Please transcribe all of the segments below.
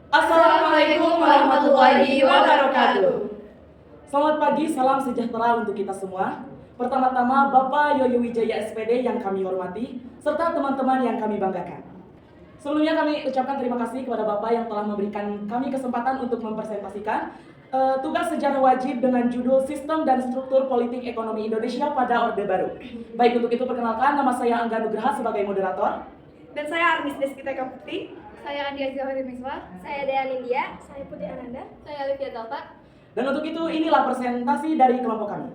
Assalamualaikum warahmatullahi wabarakatuh. Selamat pagi, salam sejahtera untuk kita semua. Pertama-tama Bapak Yoyo Wijaya SPD yang kami hormati, serta teman-teman yang kami banggakan. Sebelumnya kami ucapkan terima kasih kepada Bapak yang telah memberikan kami kesempatan untuk mempresentasikan tugas sejarah wajib dengan judul Sistem dan Struktur Politik Ekonomi Indonesia pada Orde Baru. Baik, untuk itu perkenalkan, nama saya Angga Nugraha sebagai moderator. Dan saya Armis Deskita Putri. Saya Andia Zawahir Miswah. Saya Dea Nindya. Saya Putri Ananda. Saya Olivia Talta. Dan untuk itu, inilah presentasi dari kelompok kami.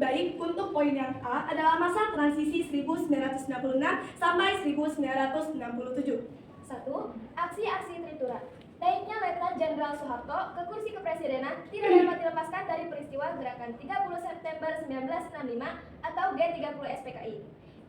Baik, untuk poin yang A adalah masa transisi 1996 sampai 1967. 1. Aksi-aksi Trituran. Naiknya Letnan Jenderal Soeharto ke kursi kepresidenan tidak dapat dilepaskan dari peristiwa gerakan 30 September 1965 atau G30 SPKI.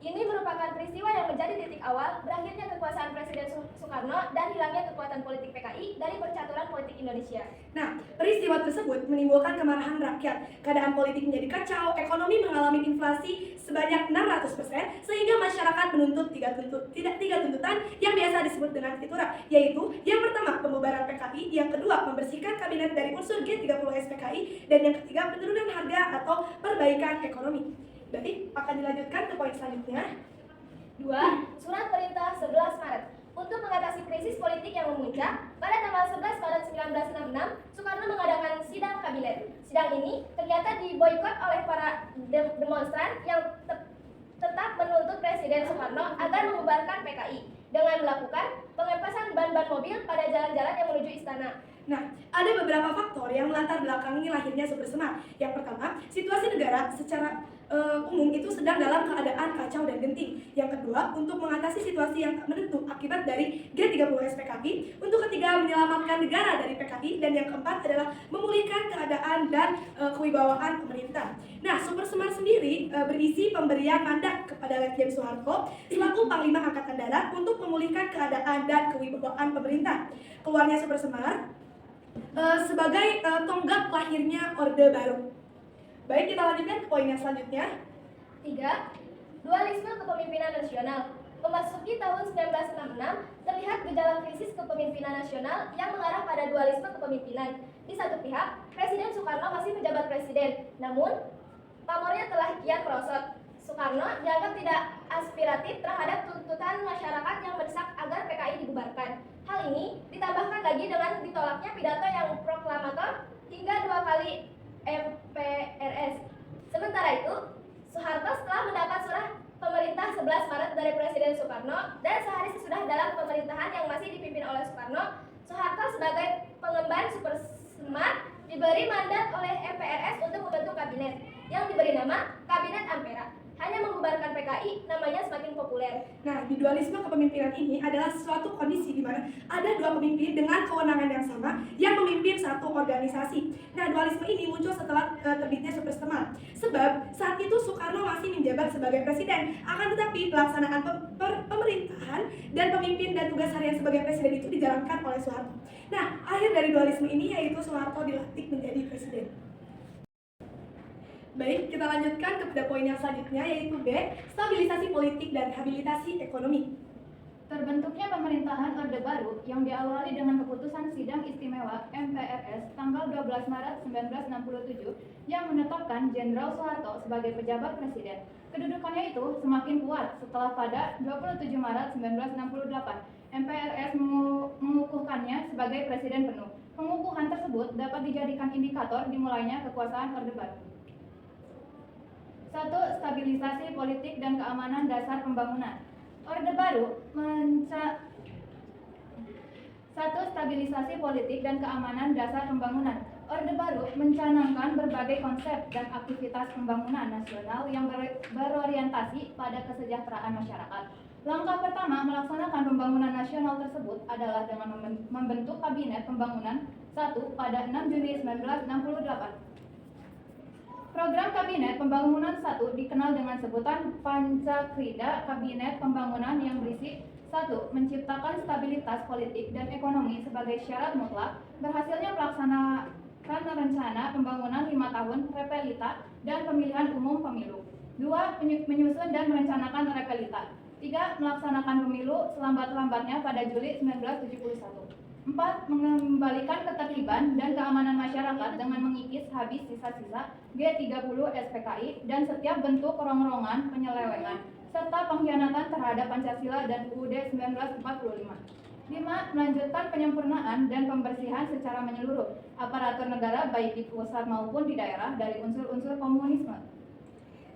Ini merupakan peristiwa yang menjadi titik awal berakhirnya kekuasaan Presiden Soekarno dan hilangnya kekuatan politik PKI dari percaturan politik Indonesia. Nah, peristiwa tersebut menimbulkan kemarahan rakyat. Keadaan politik menjadi kacau, ekonomi mengalami inflasi sebanyak 600%, sehingga masyarakat menuntut tiga tuntutan yang biasa disebut dengan Trituran, yaitu yang pertama pembubaran PKI, yang kedua membersihkan kabinet dari unsur G30 SPKI, dan yang ketiga penurunan harga atau perbaikan ekonomi. Baik, akan dilanjutkan ke poin selanjutnya. 2. Surat Perintah 11 Maret. Untuk mengatasi krisis politik yang memuncak, pada tanggal 11 Maret 1966, Soekarno mengadakan sidang kabinet. Sidang ini ternyata diboikot oleh para demonstran yang tetap menuntut Presiden Soekarno agar membubarkan PKI dengan melakukan pengepasan ban-ban mobil pada jalan-jalan yang menuju istana. Nah, ada beberapa faktor yang melatar belakangi lahirnya Super Semar. Yang pertama, situasi negara secara umum itu sedang dalam keadaan kacau dan genting. Yang kedua, untuk mengatasi situasi yang tak menentu akibat dari G30 SPKI. Untuk ketiga, menyelamatkan negara dari PKI. Dan yang keempat adalah memulihkan keadaan dan kewibawaan pemerintah. Nah, Super Semar sendiri berisi pemberian mandat kepada Letjen Soeharto selaku Panglima Angkatan Darat untuk memulihkan keadaan dan kewibawaan pemerintah. Keluarnya Super Semar sebagai tonggak lahirnya Orde Baru. Baik, kita lanjutkan ke poin yang selanjutnya. 3. Dualisme kepemimpinan nasional. Memasuki tahun 1966, terlihat gejala krisis kepemimpinan nasional yang mengarah pada dualisme kepemimpinan. Di satu pihak, Presiden Soekarno masih menjabat presiden, namun pamornya telah kian merosot. Soekarno dianggap tidak aspiratif terhadap tuntutan masyarakat yang mendesak agar PKI dibubarkan. Hal ini ditambahkan lagi dengan ditolaknya pidato yang proklamator hingga 2 kali MPRS. Sementara itu, Soeharto setelah mendapat surat pemerintah 11 Maret dari Presiden Soekarno dan sehari sesudah dalam pemerintahan yang masih dipimpin oleh Soekarno, Soeharto sebagai pengemban Super Semar diberi mandat oleh MPRS untuk membentuk kabinet yang diberi nama Kabinet Ampera. Hanya membubarkan PKI namanya semakin populer. Nah, di dualisme kepemimpinan ini adalah suatu kondisi di mana ada dua pemimpin dengan kewenangan yang sama yang memimpin satu organisasi. Nah, dualisme ini muncul setelah terbitnya Super Semar. Sebab saat itu Soekarno masih menjabat sebagai presiden, akan tetapi pelaksanaan pemerintahan dan pemimpin dan tugas harian sebagai presiden itu dijalankan oleh Soeharto. Nah, akhir dari dualisme ini yaitu Soeharto dilantik menjadi presiden. Baik, kita lanjutkan kepada poin yang selanjutnya yaitu B, stabilisasi politik dan rehabilitasi ekonomi. Terbentuknya pemerintahan Orde Baru yang diawali dengan keputusan Sidang Istimewa MPRS tanggal 12 Maret 1967 yang menetapkan Jenderal Soeharto sebagai pejabat presiden. Kedudukannya itu semakin kuat setelah pada 27 Maret 1968 MPRS mengukuhkannya sebagai presiden penuh. Pengukuhan tersebut dapat dijadikan indikator dimulainya kekuasaan Orde Baru. 1. Stabilisasi politik dan keamanan dasar pembangunan. Orde Baru 1. Stabilisasi politik dan keamanan dasar pembangunan. Orde Baru mencanangkan berbagai konsep dan aktivitas pembangunan nasional yang berorientasi pada kesejahteraan masyarakat. Langkah pertama melaksanakan pembangunan nasional tersebut adalah dengan membentuk Kabinet Pembangunan 1 pada 6 Juni 1968. Program Kabinet Pembangunan 1 dikenal dengan sebutan Pancakrida Kabinet Pembangunan yang berisi 1. Menciptakan stabilitas politik dan ekonomi sebagai syarat mutlak berhasilnya pelaksanakan rencana pembangunan 5 tahun, repelita, dan pemilihan umum pemilu. 2. Menyusun dan merencanakan repelita. 3. Melaksanakan pemilu selambat-lambatnya pada Juli 1971. 4. Mengembalikan ketertiban dan keamanan masyarakat dengan mengikis habis sisa-sisa G30 SPKI dan setiap bentuk rongrongan penyelewengan serta pengkhianatan terhadap Pancasila dan UUD 1945. 5. Melanjutkan penyempurnaan dan pembersihan secara menyeluruh aparatur negara baik di pusat maupun di daerah dari unsur-unsur komunisme.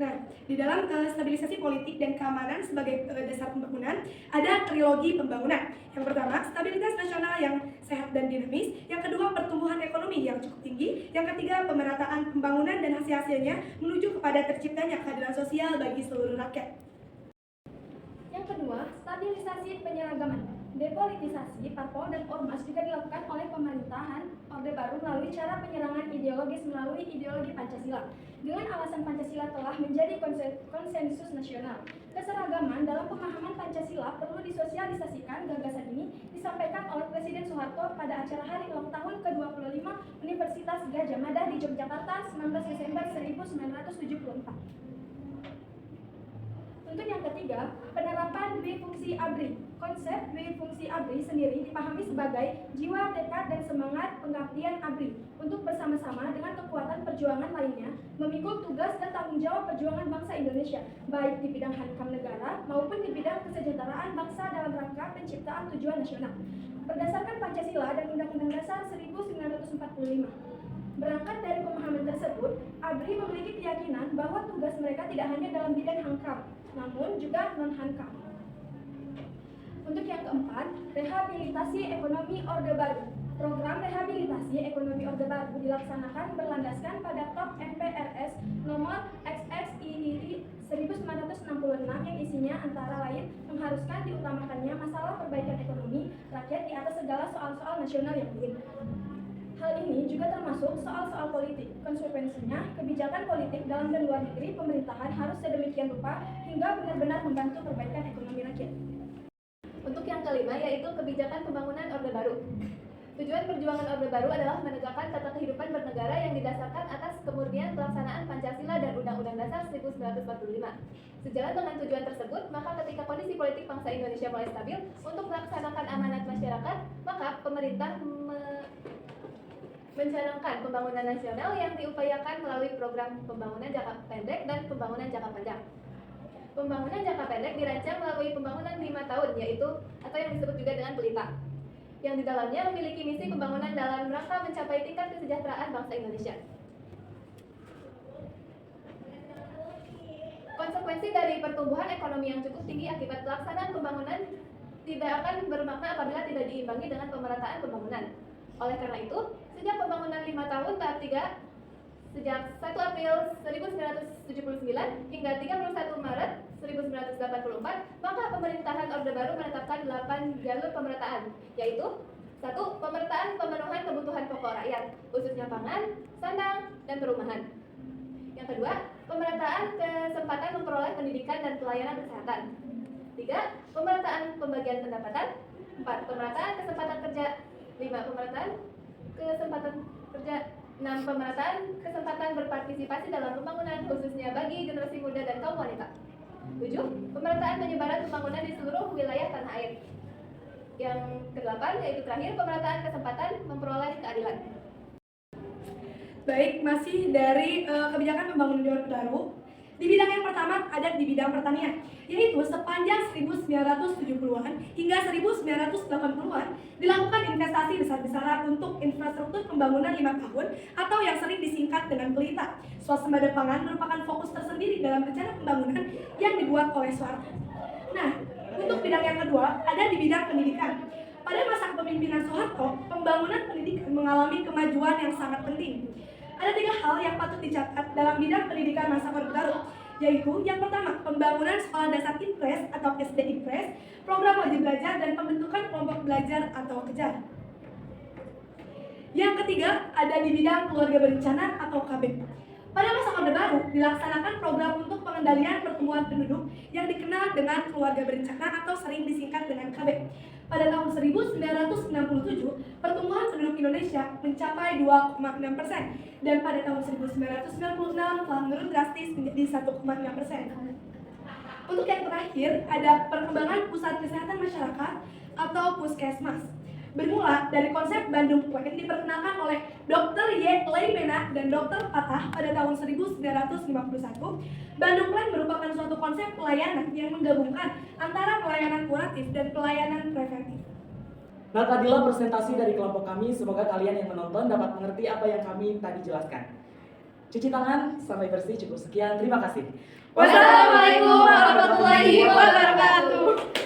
Nah, di dalam stabilisasi politik dan keamanan sebagai dasar pembangunan, ada trilogi pembangunan. Yang pertama, stabilitas nasional yang sehat dan dinamis. Yang kedua, pertumbuhan ekonomi yang cukup tinggi. Yang ketiga, pemerataan pembangunan dan hasil-hasilnya menuju kepada terciptanya keadilan sosial bagi seluruh rakyat. Yang kedua, stabilisasi penyeragaman. Depolitisasi, parpol, dan ormas juga dilakukan oleh pemerintahan Orde Baru melalui cara penyerangan ideologis melalui ideologi Pancasila. Dengan alasan Pancasila telah menjadi konsensus nasional. Keseragaman dalam pemahaman Pancasila perlu disosialisasikan. Gagasan ini disampaikan oleh Presiden Soeharto pada acara Hari Ulang Tahun ke-25 Universitas Gadjah Mada di Yogyakarta 19 Desember 1974. Untuk yang ketiga, penerapan dwi fungsi ABRI. Konsep dwi fungsi ABRI sendiri dipahami sebagai jiwa, tekad, dan semangat pengabdian ABRI untuk bersama-sama dengan kekuatan perjuangan lainnya memikul tugas dan tanggung jawab perjuangan bangsa Indonesia, baik di bidang hankam negara maupun di bidang kesejahteraan bangsa dalam rangka penciptaan tujuan nasional. Berdasarkan Pancasila dan Undang-Undang Dasar 1945. Berangkat dari pemahaman tersebut, ABRI memiliki keyakinan bahwa tugas mereka tidak hanya dalam bidang hankam, namun juga non-hankam. Untuk yang keempat, rehabilitasi ekonomi Orde Baru. Program rehabilitasi ekonomi Orde Baru dilaksanakan berlandaskan pada Top MPRS nomor XXIII 1966 yang isinya antara lain mengharuskan diutamakannya masalah perbaikan ekonomi rakyat di atas segala soal-soal nasional yang lain. Hal ini juga termasuk soal-soal politik. Konsekuensinya, kebijakan politik dalam dan luar negeri pemerintahan harus sedemikian rupa hingga benar-benar membantu perbaikan ekonomi rakyat. Untuk yang kelima, yaitu kebijakan pembangunan Orde Baru. Tujuan perjuangan Orde Baru adalah menegakkan tata kehidupan bernegara yang didasarkan atas kemurnian pelaksanaan Pancasila dan Undang-Undang Dasar 1945. Sejalan dengan tujuan tersebut, maka ketika kondisi politik bangsa Indonesia mulai stabil untuk melaksanakan amanat masyarakat, maka pemerintah mencanangkan pembangunan nasional yang diupayakan melalui program pembangunan jangka pendek dan pembangunan jangka panjang. Pembangunan jangka pendek dirancang melalui pembangunan 5 tahun, yaitu atau yang disebut juga dengan PELITA, yang di dalamnya memiliki misi pembangunan dalam rangka mencapai tingkat kesejahteraan bangsa Indonesia. Konsekuensi dari pertumbuhan ekonomi yang cukup tinggi akibat pelaksanaan pembangunan tidak akan bermakna apabila tidak diimbangi dengan pemerataan pembangunan. Oleh karena itu, sejak pembangunan 5 tahun tahap 3, sejak 1 April 1979 hingga 31 Maret 1984, maka pemerintahan Orde Baru menetapkan 8 jalur pemerataan, yaitu 1. Pemerataan pemenuhan kebutuhan pokok rakyat, khususnya pangan, sandang, dan perumahan. Yang kedua, pemerataan kesempatan memperoleh pendidikan dan pelayanan kesehatan. 3. Pemerataan pembagian pendapatan. 4. Pemerataan kesempatan kerja. 5. Pemerataan kesempatan kerja. 6. Pemerataan kesempatan berpartisipasi dalam pembangunan khususnya bagi generasi muda dan kaum wanita. 7. Pemerataan penyebaran pembangunan di seluruh wilayah tanah air. Yang ke-8 yaitu terakhir pemerataan kesempatan memperoleh keadilan. Baik, masih dari kebijakan pembangunan di Orde Baru. Di bidang yang pertama ada di bidang pertanian, yaitu sepanjang 1970-an hingga 1980-an dilakukan investasi besar-besaran untuk infrastruktur pembangunan 5 tahun atau yang sering disingkat dengan PELITA. Swasembada pangan merupakan fokus tersendiri dalam rencana pembangunan yang dibuat oleh Soeharto. Nah, untuk bidang yang kedua ada di bidang pendidikan. Pada masa kepemimpinan Soeharto, pembangunan pendidikan mengalami kemajuan yang sangat penting. Ada 3 hal yang patut dicatat dalam bidang pendidikan masa Orde Baru, yaitu yang pertama, pembangunan sekolah dasar impres atau SD impres, program wajib belajar, dan pembentukan kelompok belajar atau kejar. Yang ketiga, ada di bidang keluarga berencana atau KB. Pada masa Orde Baru, dilaksanakan program untuk pengendalian pertumbuhan penduduk yang dikenal dengan keluarga berencana atau sering disingkat dengan KB. Pada tahun 1967, pertumbuhan penduduk Indonesia mencapai 2,6% dan pada tahun 1996 telah menurun drastis menjadi 1,6%. Untuk yang terakhir, ada perkembangan pusat kesehatan masyarakat atau puskesmas. Bermula dari konsep Bandung Plan diperkenalkan oleh Dr. Y. Leimena dan Dr. Fatah pada tahun 1951, Bandung Plan merupakan suatu konsep pelayanan yang menggabungkan antara pelayanan kuratif dan pelayanan preventif. Nah, tadilah presentasi dari kelompok kami. Semoga kalian yang menonton dapat mengerti apa yang kami tadi jelaskan. Cuci tangan sampai bersih, cukup sekian. Terima kasih. Wassalamualaikum warahmatullahi wabarakatuh.